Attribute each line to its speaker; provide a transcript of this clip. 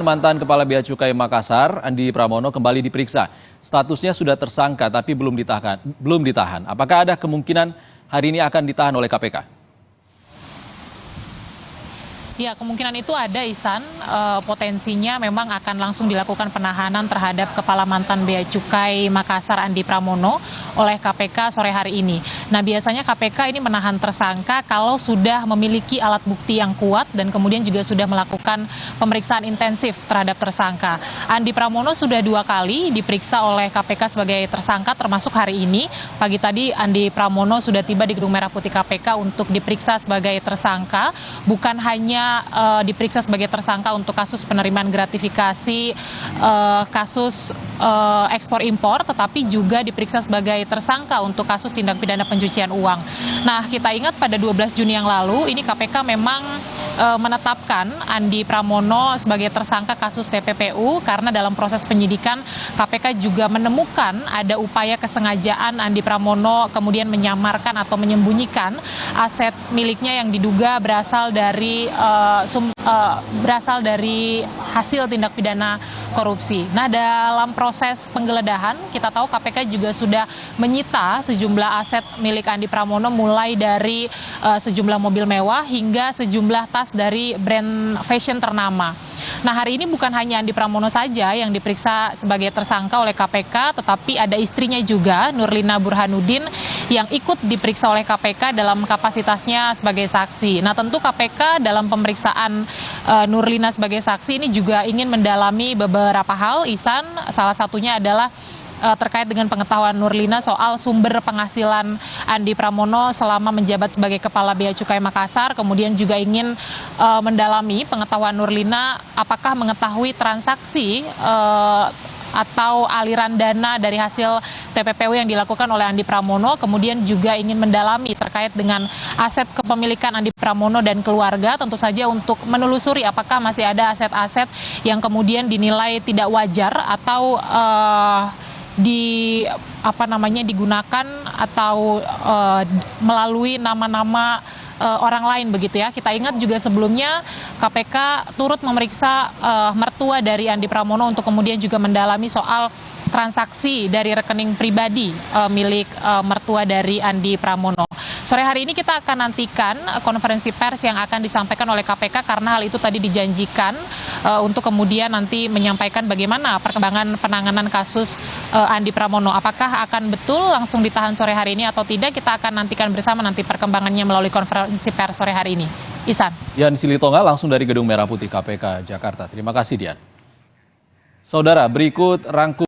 Speaker 1: Mantan Kepala Bea Cukai Makassar, Andi Pramono, kembali diperiksa. Statusnya sudah tersangka tapi belum ditahan. Apakah ada kemungkinan hari ini akan ditahan oleh KPK?
Speaker 2: Ya, kemungkinan itu ada, Ihsan. Potensinya memang akan langsung dilakukan penahanan terhadap Kepala Mantan Bea Cukai Makassar Andi Pramono oleh KPK sore hari ini. Nah, biasanya KPK ini menahan tersangka kalau sudah memiliki alat bukti yang kuat dan kemudian juga sudah melakukan pemeriksaan intensif terhadap tersangka. Andi Pramono sudah 2 kali diperiksa oleh KPK sebagai tersangka, termasuk hari ini. Pagi tadi Andi Pramono sudah tiba di Gedung Merah Putih KPK untuk diperiksa sebagai tersangka, bukan hanya diperiksa sebagai tersangka untuk kasus penerimaan gratifikasi, kasus ekspor impor, tetapi juga diperiksa sebagai tersangka untuk kasus tindak pidana pencucian uang. Nah, kita ingat pada 12 Juni yang lalu, ini KPK memang menetapkan Andi Pramono sebagai tersangka kasus TPPU karena dalam proses penyidikan KPK juga menemukan ada upaya kesengajaan Andi Pramono kemudian menyamarkan atau menyembunyikan aset miliknya yang diduga berasal dari hasil tindak pidana korupsi. Nah, dalam proses penggeledahan kita tahu KPK juga sudah menyita sejumlah aset milik Andi Pramono, mulai dari sejumlah mobil mewah hingga sejumlah tas dari brand fashion ternama. Nah, hari ini bukan hanya Andi Pramono saja yang diperiksa sebagai tersangka oleh KPK, tetapi ada istrinya juga, Nurlina Burhanuddin, yang ikut diperiksa oleh KPK dalam kapasitasnya sebagai saksi. Nah, tentu KPK dalam pemeriksaan Nurlina sebagai saksi ini juga ingin mendalami beberapa hal, Ihsan. Salah satunya adalah terkait dengan pengetahuan Nurlina soal sumber penghasilan Andi Pramono selama menjabat sebagai Kepala Bea Cukai Makassar. Kemudian juga ingin mendalami pengetahuan Nurlina apakah mengetahui transaksi atau aliran dana dari hasil TPPU yang dilakukan oleh Andi Pramono. Kemudian juga ingin mendalami terkait dengan aset kepemilikan Andi Pramono dan keluarga, tentu saja untuk menelusuri apakah masih ada aset-aset yang kemudian dinilai tidak wajar atau digunakan atau melalui nama-nama orang lain begitu ya. Kita ingat juga sebelumnya KPK turut memeriksa mertua dari Andi Pramono untuk kemudian juga mendalami soal transaksi dari rekening pribadi milik mertua dari Andi Pramono. Sore hari ini kita akan nantikan konferensi pers yang akan disampaikan oleh KPK karena hal itu tadi dijanjikan untuk kemudian nanti menyampaikan bagaimana perkembangan penanganan kasus Andi Pramono. Apakah akan betul langsung ditahan sore hari ini atau tidak, kita akan nantikan bersama nanti perkembangannya melalui konferensi pers sore hari ini. Ihsan.
Speaker 1: Dian Silitonga langsung dari Gedung Merah Putih KPK Jakarta. Terima kasih, Dian. Saudara, berikut rangkum